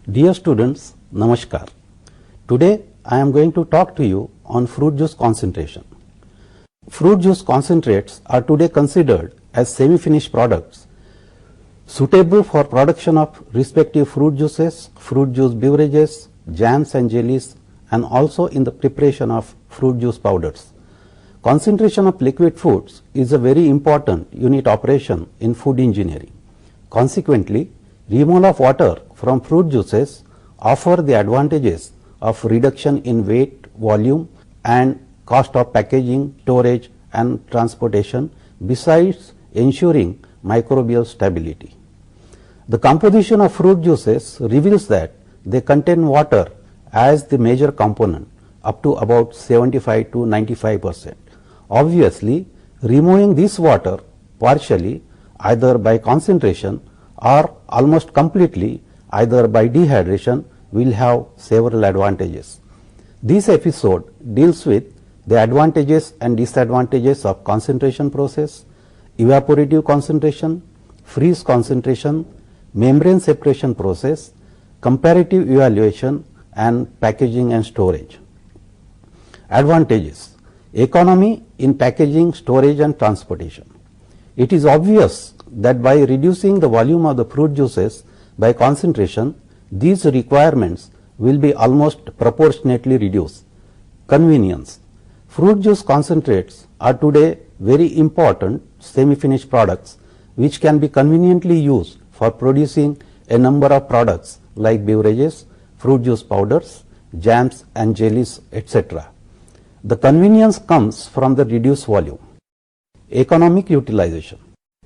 Dear students, Namaskar. Today I am going to talk to you on fruit juice concentration. Fruit juice concentrates are today considered as semi-finished products suitable for production of respective fruit juices, fruit juice beverages, jams and jellies, and also in the preparation of fruit juice powders. Concentration of liquid foods is a very important unit operation in food engineering. Consequently, removal of water from fruit juices offer the advantages of reduction in weight, volume and cost of packaging, storage and transportation, besides ensuring microbial stability. The composition of fruit juices reveals that they contain water as the major component up to about 75 to 95%. Obviously, removing this water partially either by concentration or almost completely either by dehydration will have several advantages. This episode deals with the advantages and disadvantages of concentration process, evaporative concentration, freeze concentration, membrane separation process, comparative evaluation and packaging and storage. Advantages: economy in packaging, storage and transportation. It is obvious that by reducing the volume of the fruit juices by concentration, these requirements will be almost proportionately reduced. Convenience: fruit juice concentrates are today very important semi-finished products which can be conveniently used for producing a number of products like beverages, fruit juice powders, jams and jellies, etc. The convenience comes from the reduced volume. Economic utilization.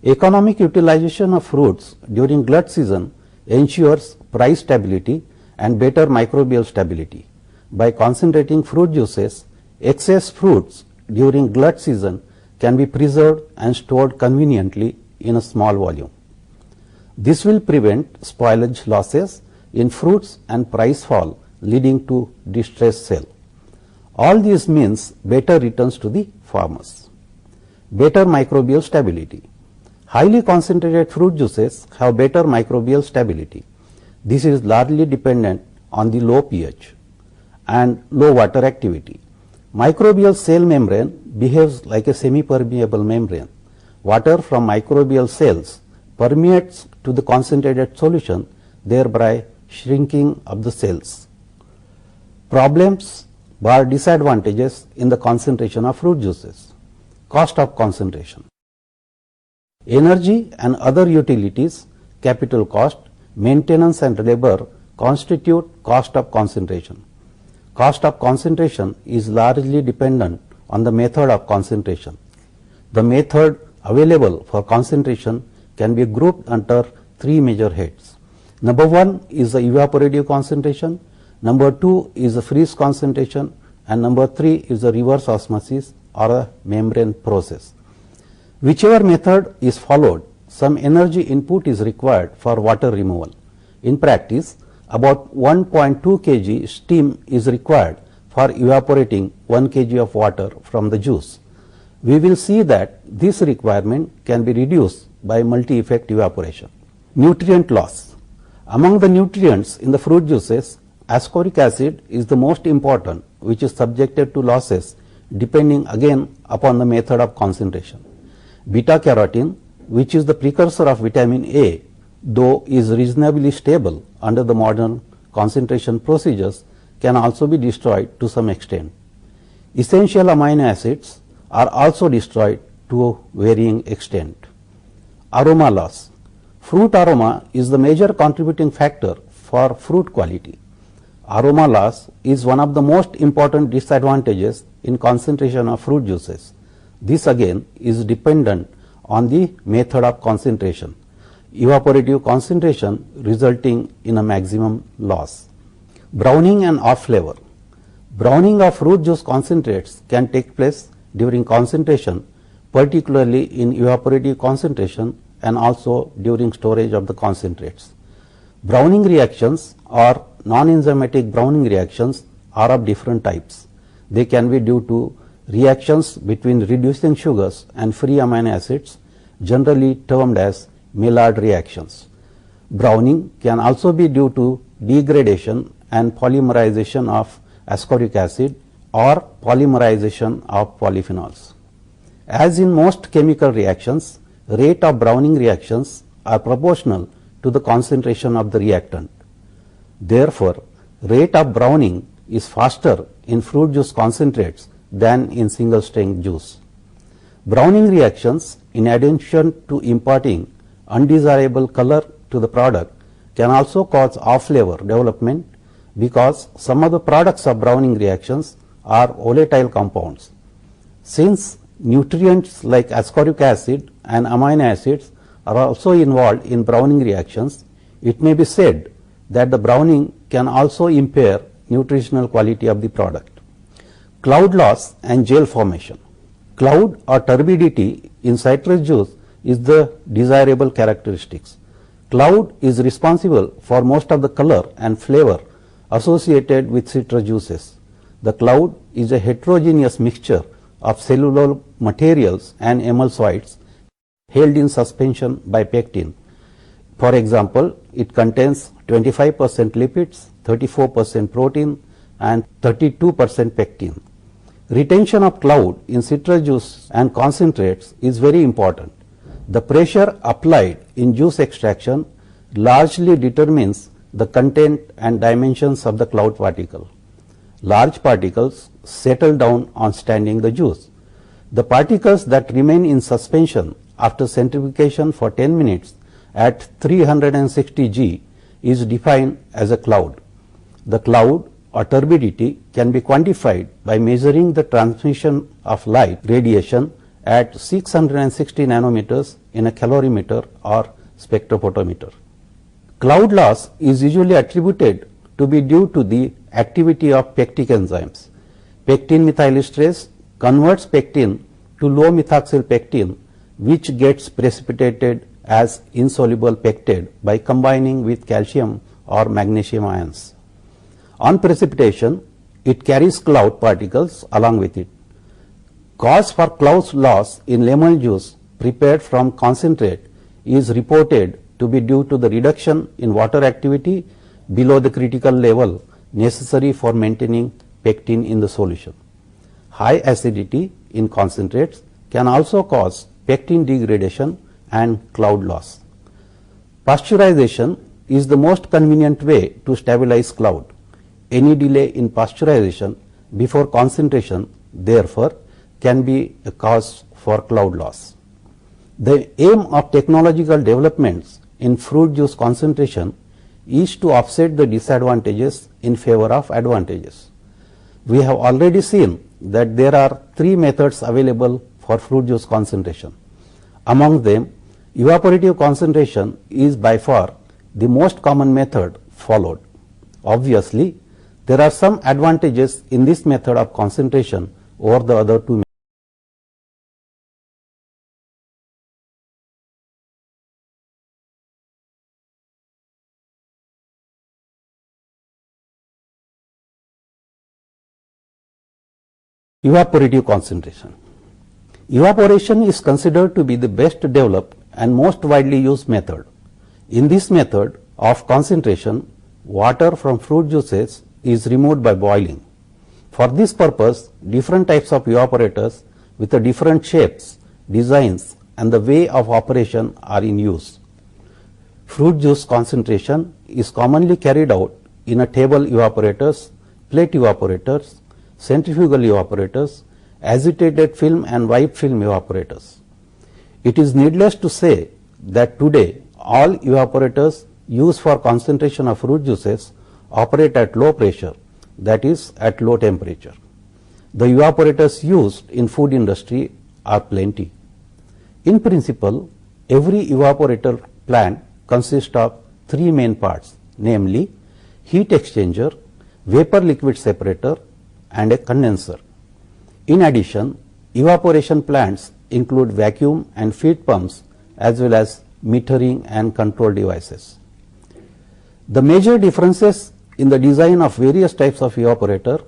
Economic utilization of fruits during glut season ensures price stability and better microbial stability. By concentrating fruit juices, excess fruits during glut season can be preserved and stored conveniently in a small volume. This will prevent spoilage losses in fruits and price fall leading to distressed sale. All this means better returns to the farmers. Better microbial stability. Highly concentrated fruit juices have better microbial stability. This is largely dependent on the low pH and low water activity. Microbial cell membrane behaves like a semi-permeable membrane. Water from microbial cells permeates to the concentrated solution, thereby shrinking of the cells. Problems or disadvantages in the concentration of fruit juices. Cost of concentration. Energy and other utilities, capital cost, maintenance and labor constitute cost of concentration. Cost of concentration is largely dependent on the method of concentration. The method available for concentration can be grouped under three major heads. Number one is the evaporative concentration, number two is the freeze concentration, and number three is the reverse osmosis or a membrane process. Whichever method is followed, some energy input is required for water removal. In practice, about 1.2 kg steam is required for evaporating 1 kg of water from the juice. We will see that this requirement can be reduced by multi-effect evaporation. Nutrient loss. Among the nutrients in the fruit juices, ascorbic acid is the most important, which is subjected to losses depending again upon the method of concentration. Beta carotene, which is the precursor of vitamin A, though is reasonably stable under the modern concentration procedures, can also be destroyed to some extent. Essential amino acids are also destroyed to a varying extent. Aroma loss. Fruit aroma is the major contributing factor for fruit quality. Aroma loss is one of the most important disadvantages in concentration of fruit juices. This again is dependent on the method of concentration. Evaporative concentration resulting in a maximum loss. Browning and off flavor. Browning of fruit juice concentrates can take place during concentration, particularly in evaporative concentration and also during storage of the concentrates. Browning reactions or non-enzymatic browning reactions are of different types. They can be due to reactions between reducing sugars and free amino acids, generally termed as Maillard reactions. Browning can also be due to degradation and polymerization of ascorbic acid or polymerization of polyphenols. As in most chemical reactions, rate of browning reactions are proportional to the concentration of the reactant. Therefore, rate of browning is faster in fruit juice concentrates than in single strength juice. Browning reactions, in addition to imparting undesirable color to the product, can also cause off flavor development because some of the products of browning reactions are volatile compounds. Since nutrients like ascorbic acid and amino acids are also involved in browning reactions, it may be said that the browning can also impair nutritional quality of the product. Cloud loss and gel formation. Cloud or turbidity in citrus juice is the desirable characteristics. Cloud is responsible for most of the color and flavor associated with citrus juices. The cloud is a heterogeneous mixture of cellular materials and emulsifiers held in suspension by pectin. For example, it contains 25% lipids, 34% protein and 32% pectin. Retention of cloud in citrus juice and concentrates is very important. The pressure applied in juice extraction largely determines the content and dimensions of the cloud particle. Large particles settle down on standing the juice. The particles that remain in suspension after centrifugation for 10 minutes at 360 G is defined as a cloud. The cloud or turbidity can be quantified by measuring the transmission of light radiation at 660 nanometers in a calorimeter or spectrophotometer. Cloud loss is usually attributed to be due to the activity of pectic enzymes. Pectin methylestrase converts pectin to low methoxyl pectin, which gets precipitated as insoluble pectide by combining with calcium or magnesium ions. On precipitation, it carries cloud particles along with it. Cause for cloud loss in lemon juice prepared from concentrate is reported to be due to the reduction in water activity below the critical level necessary for maintaining pectin in the solution. High acidity in concentrates can also cause pectin degradation and cloud loss. Pasteurization is the most convenient way to stabilize cloud. Any delay in pasteurization before concentration, therefore, can be a cause for cloud loss. The aim of technological developments in fruit juice concentration is to offset the disadvantages in favor of advantages. We have already seen that there are three methods available for fruit juice concentration. Among them, evaporative concentration is by far the most common method followed. Obviously, there are some advantages in this method of concentration over the other two methods. Evaporative concentration. Evaporation is considered to be the best developed and most widely used method. In this method of concentration, water from fruit juices is removed by boiling. For this purpose, different types of evaporators with the different shapes, designs and the way of operation are in use. Fruit juice concentration is commonly carried out in a table evaporators, plate evaporators, centrifugal evaporators, agitated film and wiped film evaporators. It is needless to say that today all evaporators used for concentration of fruit juices operate at low pressure, that is at low temperature. The evaporators used in food industry are plenty. In principle, every evaporator plant consists of three main parts, namely heat exchanger, vapor liquid separator and a condenser. In addition, evaporation plants include vacuum and feed pumps as well as metering and control devices. The major differences in the design of various types of evaporator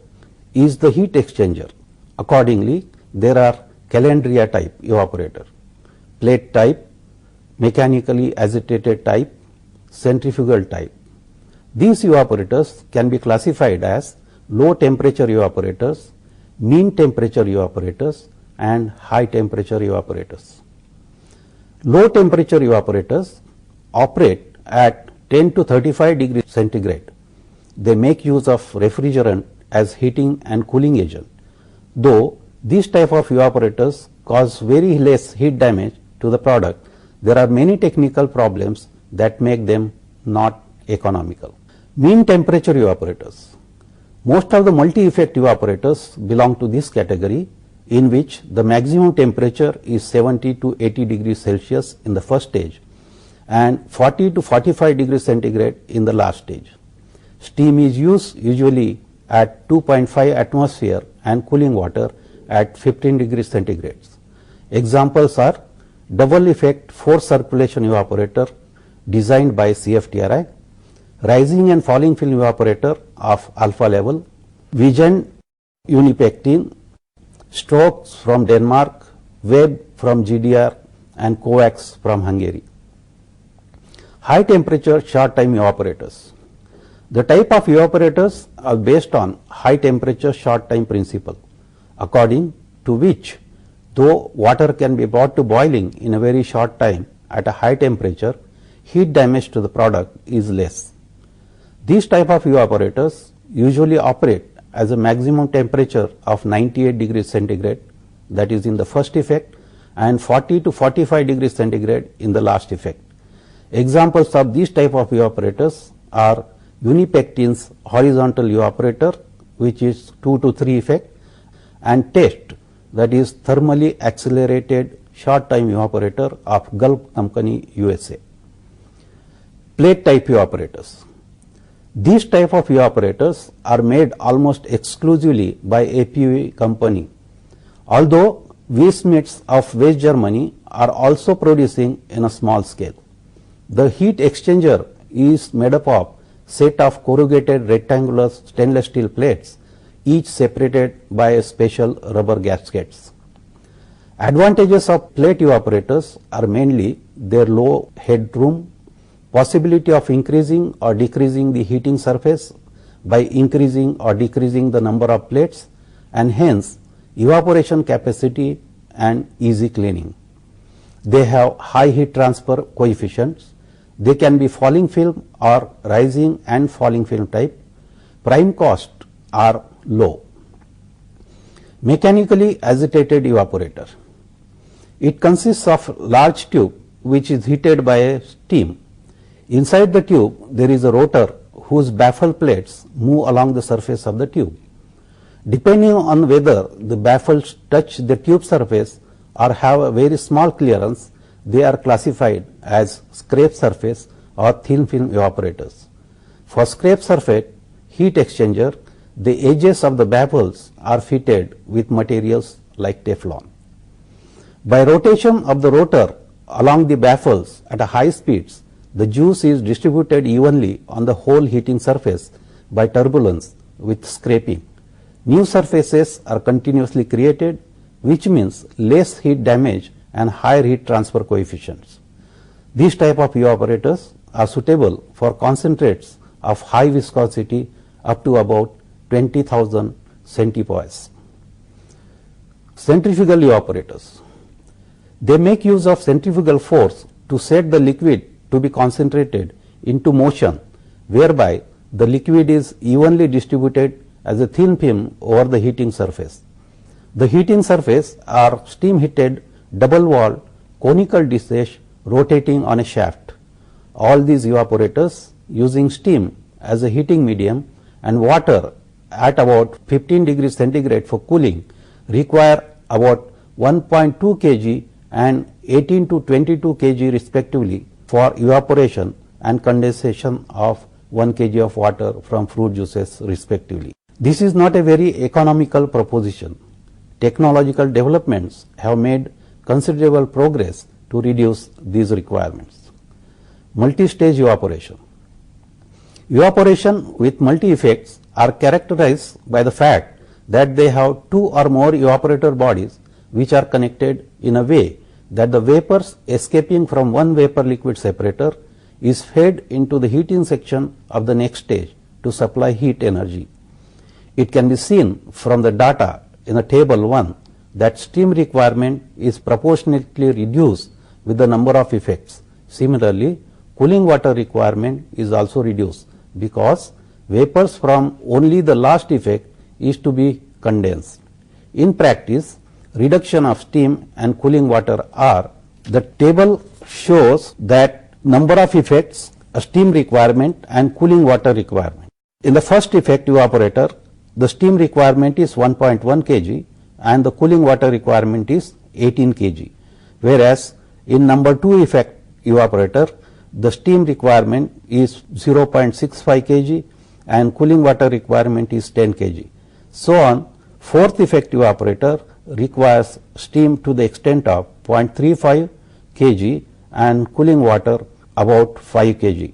is the heat exchanger. Accordingly, there are calandria type evaporator, plate type, mechanically agitated type, centrifugal type. These evaporators can be classified as low temperature evaporators, mean temperature evaporators, and high temperature evaporators. Low temperature evaporators operate at 10 to 35 degrees centigrade. They make use of refrigerant as heating and cooling agent. Though these type of evaporators cause very less heat damage to the product, there are many technical problems that make them not economical. Mean temperature evaporators. Most of the multi-effect evaporators belong to this category, in which the maximum temperature is 70 to 80 degrees Celsius in the first stage and 40 to 45 degrees centigrade in the last stage. Steam is used usually at 2.5 atmosphere and cooling water at 15 degrees centigrade. Examples are double effect forced circulation evaporator designed by CFTRI, rising and falling film evaporator of alpha level, Vigent Unipectin, Strokes from Denmark, Webb from GDR, and Coax from Hungary. High temperature short time evaporators. The type of evaporators are based on high temperature short time principle, according to which though water can be brought to boiling in a very short time at a high temperature, heat damage to the product is less. These type of evaporators usually operate as a maximum temperature of 98 degrees centigrade, that is in the first effect, and 40 to 45 degrees centigrade in the last effect. Examples of these type of evaporators are Unipectin's horizontal evaporator, which is 2 to 3 effect, and TEST, that is thermally accelerated short time evaporator of Gulf Company, USA. Plate type evaporators. These type of evaporators are made almost exclusively by APV company, although Wismits of West Germany are also producing in a small scale. The heat exchanger is made up of set of corrugated rectangular stainless steel plates, each separated by a special rubber gaskets. Advantages of plate evaporators are mainly their low headroom, possibility of increasing or decreasing the heating surface by increasing or decreasing the number of plates, and hence evaporation capacity and easy cleaning. They have high heat transfer coefficients. They can be falling film or rising and falling film type. Prime cost are low. Mechanically agitated evaporator. It consists of large tube which is heated by a steam. Inside the tube there is a rotor whose baffle plates move along the surface of the tube. Depending on whether the baffles touch the tube surface or have a very small clearance, they are classified as scrape surface or thin film evaporators. For scrape surface heat exchanger, the edges of the baffles are fitted with materials like Teflon. By rotation of the rotor along the baffles at a high speeds, the juice is distributed evenly on the whole heating surface by turbulence with scraping. New surfaces are continuously created, which means less heat damage and higher heat transfer coefficients. These type of evaporators are suitable for concentrates of high viscosity up to about 20,000 centipoise. Centrifugal evaporators. They make use of centrifugal force to set the liquid to be concentrated into motion, whereby the liquid is evenly distributed as a thin film over the heating surface. The heating surface are steam heated double walled conical dishes rotating on a shaft. All these evaporators using steam as a heating medium and water at about 15 degrees centigrade for cooling require about 1.2 kg and 18 to 22 kg respectively for evaporation and condensation of 1 kg of water from fruit juices respectively. This is not a very economical proposition. Technological developments have made considerable progress to reduce these requirements. Multi-stage evaporation. Evaporation with multi-effects are characterized by the fact that they have two or more evaporator bodies which are connected in a way that the vapors escaping from one vapor liquid separator is fed into the heating section of the next stage to supply heat energy. It can be seen from the data in the table 1 that steam requirement is proportionately reduced with the number of effects. Similarly, cooling water requirement is also reduced because vapors from only the last effect is to be condensed. In practice, reduction of steam and cooling water are, the table shows that number of effects, a steam requirement and cooling water requirement. In the first effect evaporator, the steam requirement is 1.1 kg and the cooling water requirement is 18 kg, whereas in number 2 effect evaporator, the steam requirement is 0.65 kg and cooling water requirement is 10 kg. So on, fourth effect evaporator requires steam to the extent of 0.35 kg and cooling water about 5 kg.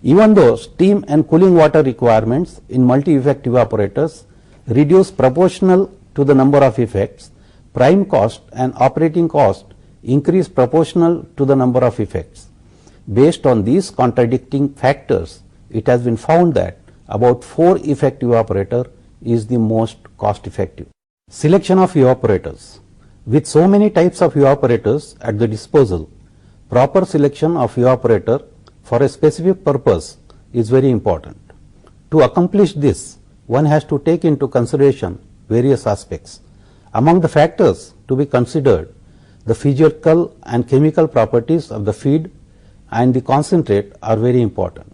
Even though steam and cooling water requirements in multi-effect evaporators reduce proportional to the number of effects, prime cost and operating cost increase proportional to the number of effects. Based on these contradicting factors, it has been found that about 4 effect evaporator is the most cost effective. Selection of evaporators. With so many types of evaporators at the disposal, proper selection of evaporator for a specific purpose is very important. To accomplish this, one has to take into consideration various aspects. Among the factors to be considered, the physical and chemical properties of the feed and the concentrate are very important.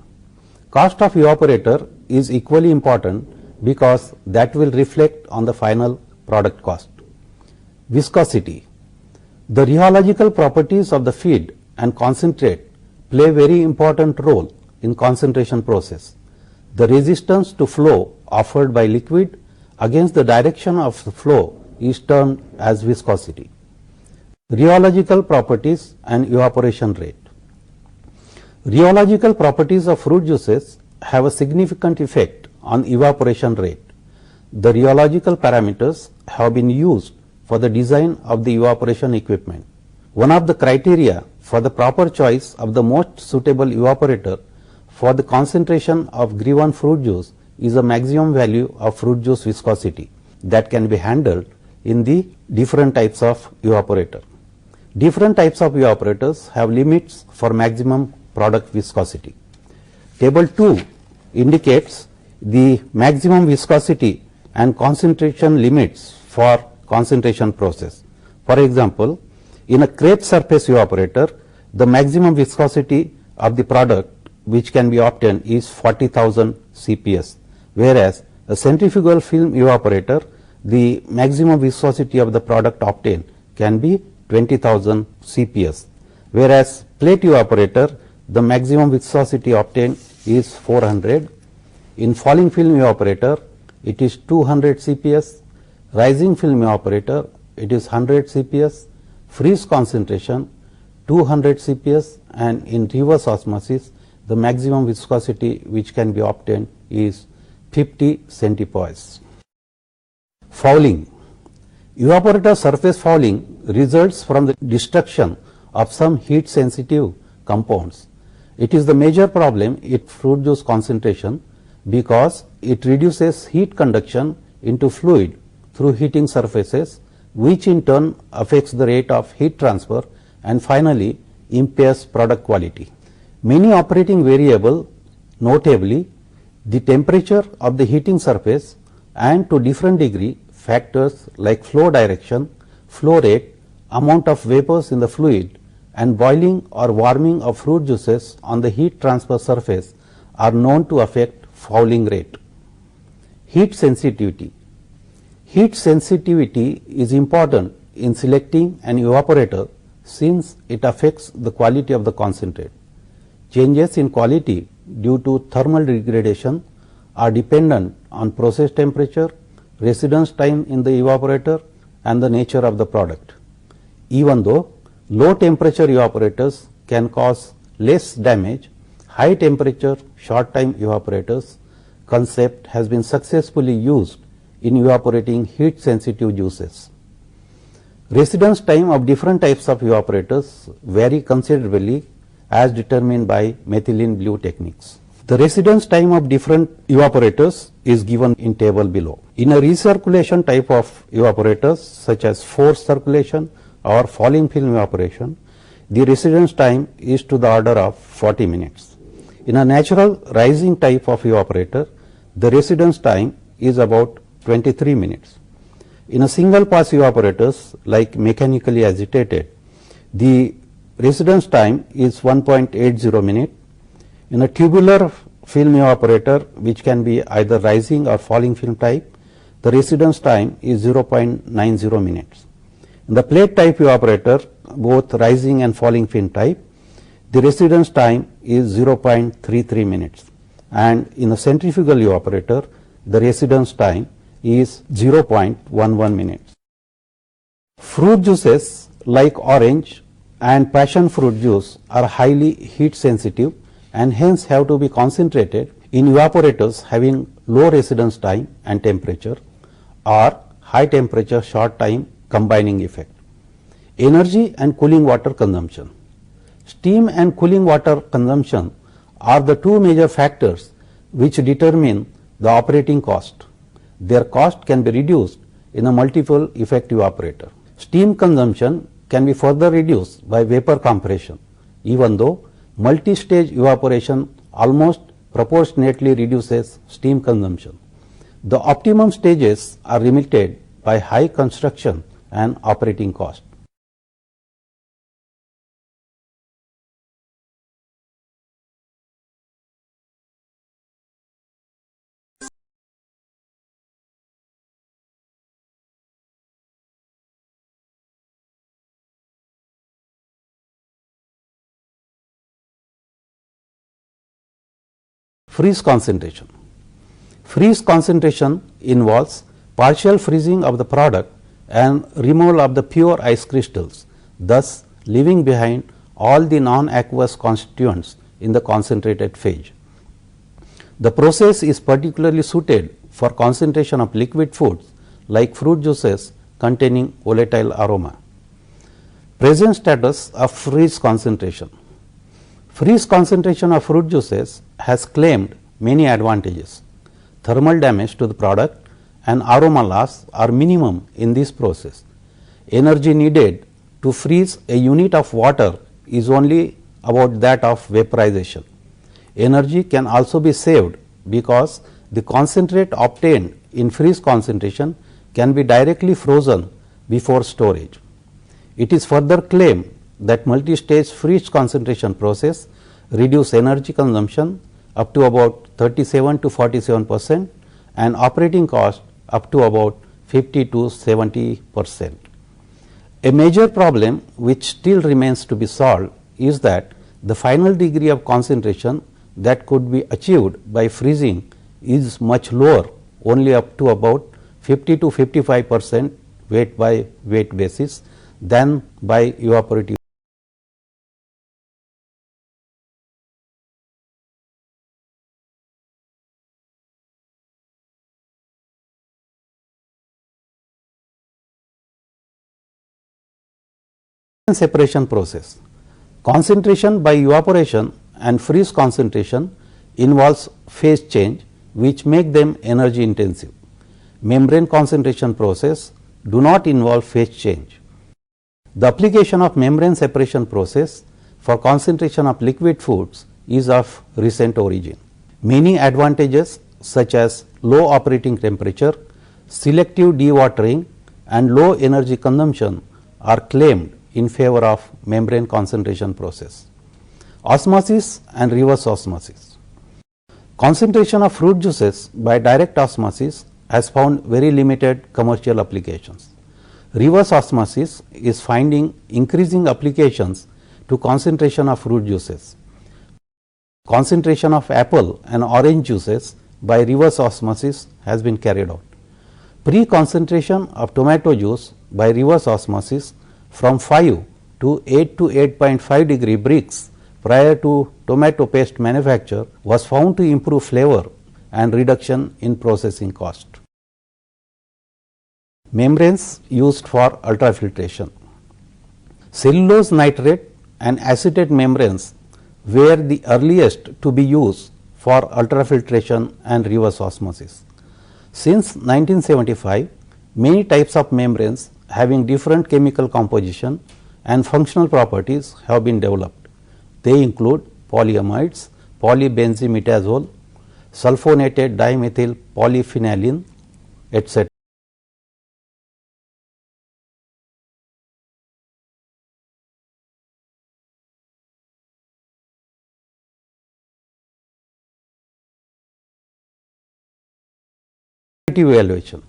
Cost of evaporator is equally important because that will reflect on the final product cost. Viscosity. The rheological properties of the feed and concentrate play a very important role in concentration process. The resistance to flow offered by liquid against the direction of the flow is termed as viscosity. Rheological properties and evaporation rate. Rheological properties of fruit juices have a significant effect on evaporation rate. The rheological parameters have been used for the design of the evaporation equipment. One of the criteria for the proper choice of the most suitable evaporator for the concentration of Green fruit juice is a maximum value of fruit juice viscosity that can be handled in the different types of evaporator. Different types of evaporators have limits for maximum product viscosity. Table 2 indicates the maximum viscosity and concentration limits for concentration process. For example, in a crepe surface evaporator, the maximum viscosity of the product which can be obtained is 40,000 CPS, whereas a centrifugal film evaporator, the maximum viscosity of the product obtained can be 20,000 CPS, whereas plate evaporator, the maximum viscosity obtained is 400. In falling film evaporator, it is 200 CPS, rising film evaporator, it is 100 CPS, freeze concentration 200 CPS, and in reverse osmosis, the maximum viscosity which can be obtained is 50 centipoise. Fouling. Evaporator surface fouling results from the destruction of some heat sensitive compounds. It is the major problem in fruit juice concentration because it reduces heat conduction into fluid through heating surfaces, which in turn affects the rate of heat transfer and finally impairs product quality. Many operating variables, notably the temperature of the heating surface and to different degree factors like flow direction, flow rate, amount of vapors in the fluid and boiling or warming of fruit juices on the heat transfer surface are known to affect fouling rate. Heat sensitivity. Heat sensitivity is important in selecting an evaporator since it affects the quality of the concentrate. Changes in quality due to thermal degradation are dependent on process temperature, residence time in the evaporator and the nature of the product. Even though low temperature evaporators can cause less damage, high temperature short time evaporators concept has been successfully used in evaporating heat sensitive juices. Residence time of different types of evaporators vary considerably as determined by methylene blue techniques. The residence time of different evaporators is given in table below. In a recirculation type of evaporators such as forced circulation or falling film evaporation, the residence time is to the order of 40 minutes. In a natural rising type of evaporator, the residence time is about 23 minutes. In a single pass evaporators like mechanically agitated, the residence time is 1.80 minute. In a tubular film evaporator, which can be either rising or falling film type, the residence time is 0.90 minutes. In the plate type evaporator, both rising and falling film type, the residence time is 0.33 minutes. And in a centrifugal evaporator, the residence time is 0.11 minutes. Fruit juices like orange and passion fruit juice are highly heat sensitive and hence have to be concentrated in evaporators having low residence time and temperature or high temperature short time combining effect. Energy and cooling water consumption. Steam and cooling water consumption are the two major factors which determine the operating cost. Their cost can be reduced in a multiple effect evaporator. Steam consumption can be further reduced by vapor compression, even though multi-stage evaporation almost proportionately reduces steam consumption. The optimum stages are limited by high construction and operating cost. Freeze concentration. Freeze concentration involves partial freezing of the product and removal of the pure ice crystals, thus leaving behind all the non-aqueous constituents in the concentrated phase. The process is particularly suited for concentration of liquid foods like fruit juices containing volatile aroma. Present status of freeze concentration. Freeze concentration of fruit juices has claimed many advantages. Thermal damage to the product and aroma loss are minimum in this process. Energy needed to freeze a unit of water is only about that of vaporization. Energy can also be saved because the concentrate obtained in freeze concentration can be directly frozen before storage. It is further claimed that multi-stage freeze concentration process reduce energy consumption up to about 37 to 47% and operating cost up to about 50 to 70%. A major problem which still remains to be solved is that the final degree of concentration that could be achieved by freezing is much lower, only up to about 50 to 55% weight by weight basis than by evaporative. Separation process. Concentration by evaporation and freeze concentration involves phase change which make them energy intensive. Membrane concentration process do not involve phase change. The application of membrane separation process for concentration of liquid foods is of recent origin. Many advantages such as low operating temperature, selective dewatering and low energy consumption are claimed in favor of membrane concentration process. Osmosis and reverse osmosis. Concentration of fruit juices by direct osmosis has found very limited commercial applications. Reverse osmosis is finding increasing applications to concentration of fruit juices. Concentration of apple and orange juices by reverse osmosis has been carried out. Pre-concentration of tomato juice by reverse osmosis from 5 to 8 to 8.5 degree Brix prior to tomato paste manufacture was found to improve flavor and reduction in processing cost. Membranes used for ultrafiltration. Cellulose nitrate and acetate membranes were the earliest to be used for ultrafiltration and reverse osmosis. Since 1975, many types of membranes having different chemical composition and functional properties have been developed. They include polyamides, polybenzymetazole, sulfonated dimethyl polyphenylene, etc. Evaluation.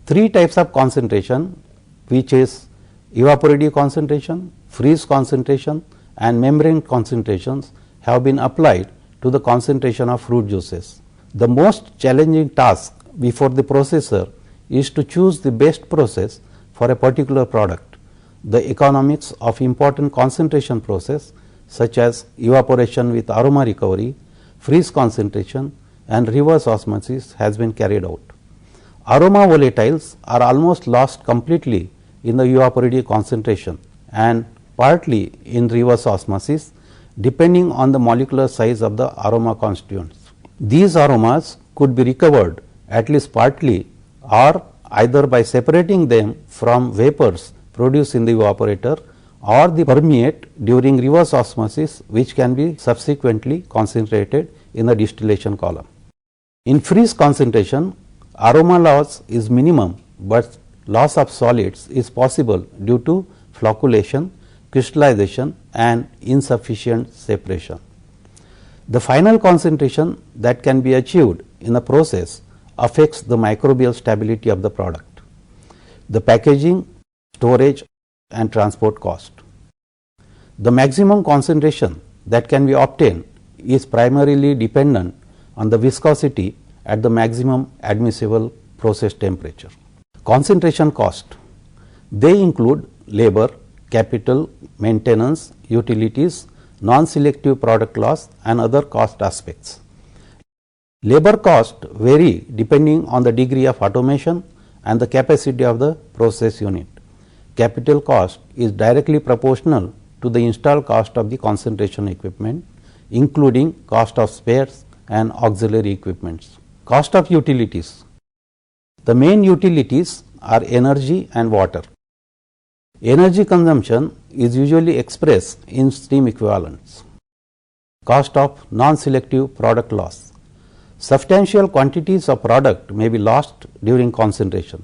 Three types of concentration, which is evaporative concentration, freeze concentration and membrane concentrations, have been applied to the concentration of fruit juices. The most challenging task before the processor is to choose the best process for a particular product. The economics of important concentration process such as evaporation with aroma recovery, freeze concentration and reverse osmosis has been carried out. Aroma volatiles are almost lost completely in the evaporative concentration and partly in reverse osmosis, depending on the molecular size of the aroma constituents. These aromas could be recovered at least partly or either by separating them from vapors produced in the evaporator or they permeate during reverse osmosis, which can be subsequently concentrated in the distillation column. In freeze concentration, aroma loss is minimum, but loss of solids is possible due to flocculation, crystallization and insufficient separation. The final concentration that can be achieved in the process affects the microbial stability of the product, the packaging, storage and transport cost. The maximum concentration that can be obtained is primarily dependent on the viscosity at the maximum admissible process temperature. Concentration cost. They include labor, capital, maintenance, utilities, non-selective product loss and other cost aspects. Labor cost vary depending on the degree of automation and the capacity of the process unit. Capital cost is directly proportional to the installed cost of the concentration equipment, including cost of spares and auxiliary equipments. Cost of utilities. The main utilities are energy and water. Energy consumption is usually expressed in steam equivalents. Cost of non-selective product loss. Substantial quantities of product may be lost during concentration.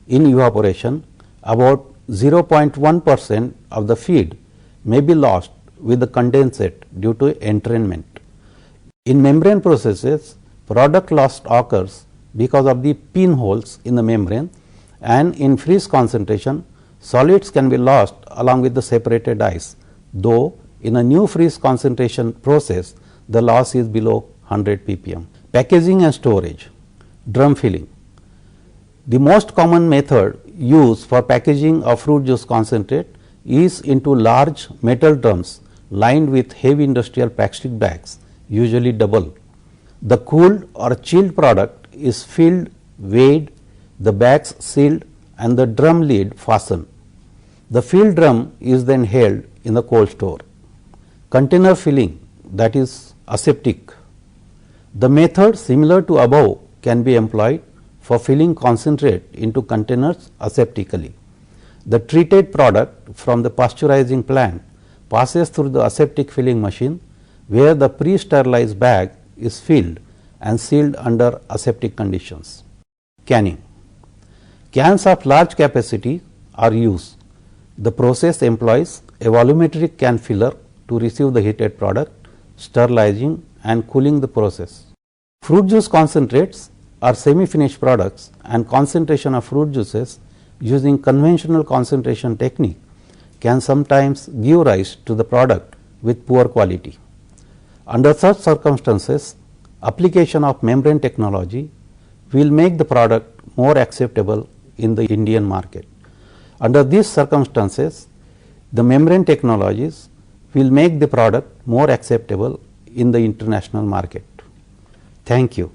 In evaporation, about 0.1% of the feed may be lost with the condensate due to entrainment. In membrane processes, product loss occurs because of the pinholes in the membrane, and in freeze concentration, solids can be lost along with the separated ice, though in a new freeze concentration process, the loss is below 100 ppm. Packaging and storage. Drum filling. The most common method used for packaging of fruit juice concentrate is into large metal drums lined with heavy industrial plastic bags, usually double. The cooled or chilled product is filled, weighed, the bags sealed and the drum lid fastened. The filled drum is then held in the cold store. Container filling, that is aseptic. The method similar to above can be employed for filling concentrate into containers aseptically. The treated product from the pasteurizing plant passes through the aseptic filling machine, where the pre-sterilized bag is filled and sealed under aseptic conditions. Canning. Cans of large capacity are used. The process employs a volumetric can filler to receive the heated product, sterilizing and cooling the process. Fruit juice concentrates are semi-finished products, and concentration of fruit juices using conventional concentration technique can sometimes give rise to the product with poor quality. Under such circumstances, application of membrane technology will make the product more acceptable in the Indian market. Under these circumstances, the membrane technologies will make the product more acceptable in the international market. Thank you.